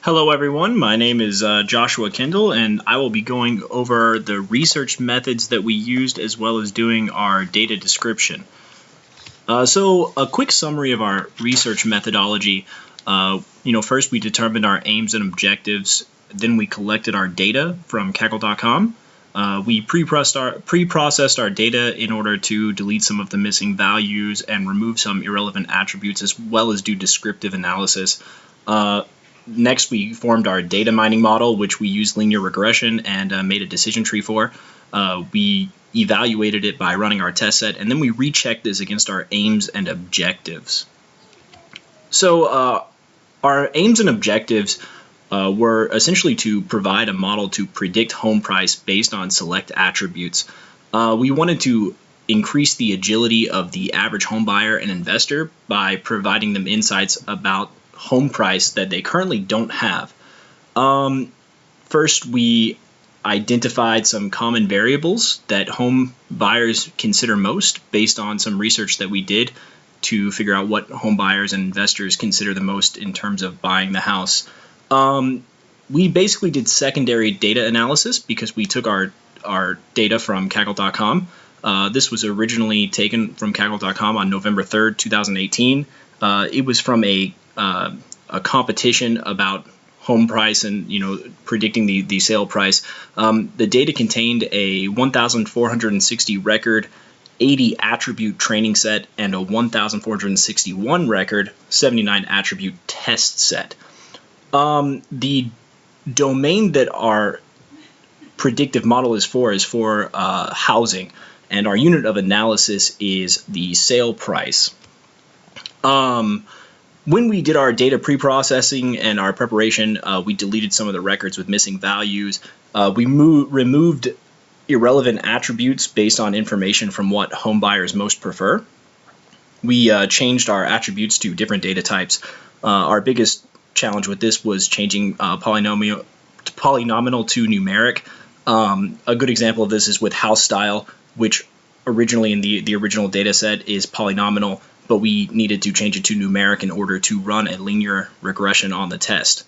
Hello everyone, my name is Joshua Kendall, and I will be going over the research methods that we used as well as doing our data description. So a quick summary of our research methodology. First we determined our aims and objectives, then we collected our data from Kaggle.com. We pre-processed our data in order to delete some of the missing values and remove some irrelevant attributes, as well as do descriptive analysis. Next, we formed our data mining model, which we used linear regression and made a decision tree for. We evaluated it by running our test set, and then we rechecked this against our aims and objectives. So our aims and objectives were essentially to provide a model to predict home price based on select attributes. We wanted to increase the agility of the average home buyer and investor by providing them insights about home price that they currently don't have. First, we identified some common variables that home buyers consider most based on some research that we did to figure out what home buyers and investors consider the most in terms of buying the house. We basically did secondary data analysis because we took our data from Kaggle.com. This was originally taken from Kaggle.com on November 3rd, 2018. It was from a competition about home price and predicting the sale price. The data contained a 1,460 record, 80 attribute training set, and a 1,461 record, 79 attribute test set. The domain that our predictive model is for housing, and our unit of analysis is the sale price. When we did our data pre-processing and our preparation, we deleted some of the records with missing values. We removed irrelevant attributes based on information from what home buyers most prefer. We changed our attributes to different data types. Our biggest challenge with this was changing polynomial to numeric. A good example of this is with house style, which originally in the original data set is polynomial, but we needed to change it to numeric in order to run a linear regression on the test.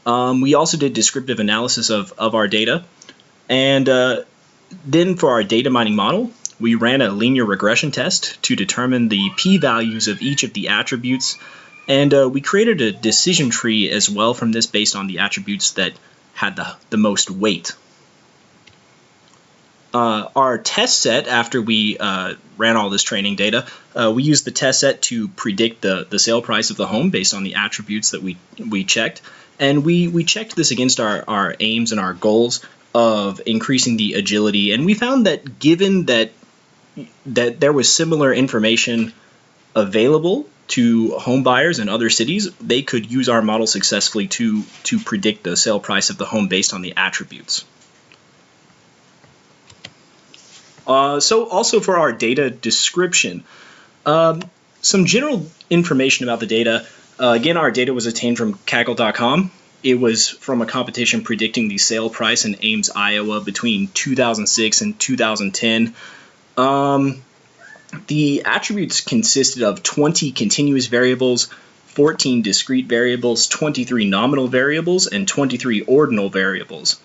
We also did descriptive analysis of our data. And then for our data mining model, we ran a linear regression test to determine the p-values of each of the attributes. And we created a decision tree as well from this based on the attributes that had the most weight. Our test set, after we ran all this training data, we used the test set to predict the sale price of the home based on the attributes that we checked. And we checked this against our aims and our goals of increasing the agility. And we found that given that there was similar information available to home buyers in other cities, they could use our model successfully to predict the sale price of the home based on the attributes. So also for our data description, some general information about the data. Again, our data was obtained from Kaggle.com. It was from a competition predicting the sale price in Ames, Iowa between 2006 and 2010. The attributes consisted of 20 continuous variables, 14 discrete variables, 23 nominal variables, and 23 ordinal variables.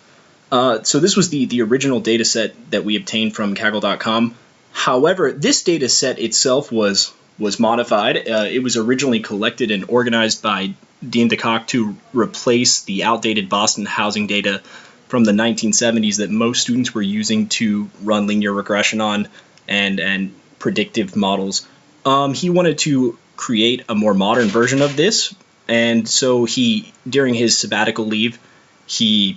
So this was the original data set that we obtained from Kaggle.com. However, this data set itself was modified. It was originally collected and organized by Dean DeCock to replace the outdated Boston housing data from the 1970s that most students were using to run linear regression on and predictive models. He wanted to create a more modern version of this, and so during his sabbatical leave, he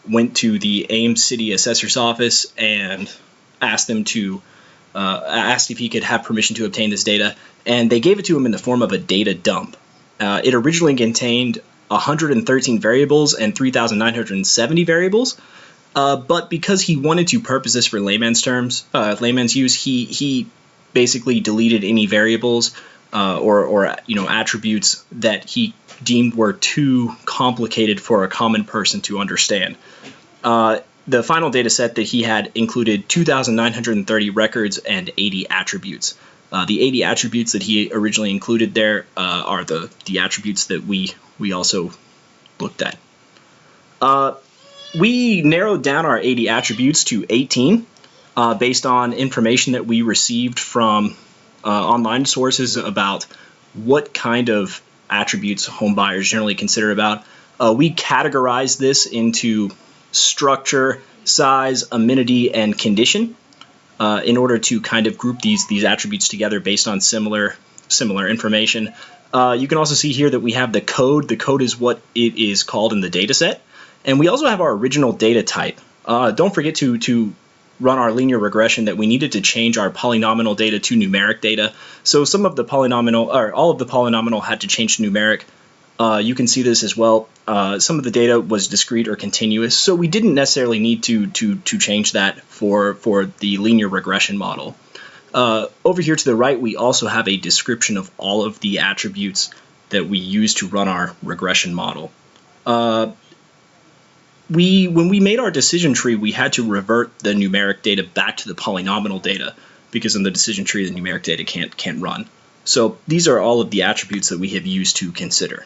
went to the Ames City Assessor's Office and asked if he could have permission to obtain this data, and they gave it to him in the form of a data dump. It originally contained 113 variables and 3,970 variables, but because he wanted to purpose this for layman's use, he basically deleted any variables or attributes that he deemed were too complicated for a common person to understand. The final data set that he had included 2,930 records and 80 attributes. The 80 attributes that he originally included there are the attributes that we also looked at. We narrowed down our 80 attributes to 18 based on information that we received from online sources about what kind of attributes home buyers generally consider about. We categorized this into structure, size, amenity, and condition in order to kind of group these attributes together based on similar information. You can also see here that we have the code. The code is what it is called in the data set. And we also have our original data type. Don't forget to run our linear regression that we needed to change our polynomial data to numeric data. So some of the polynomial, or all of the polynomial had to change to numeric. You can see this as well. Some of the data was discrete or continuous, so we didn't necessarily need to change that for the linear regression model. Over here to the right, we also have a description of all of the attributes that we use to run our regression model. When we made our decision tree, we had to revert the numeric data back to the polynomial data because in the decision tree, the numeric data can't run. So these are all of the attributes that we have used to consider.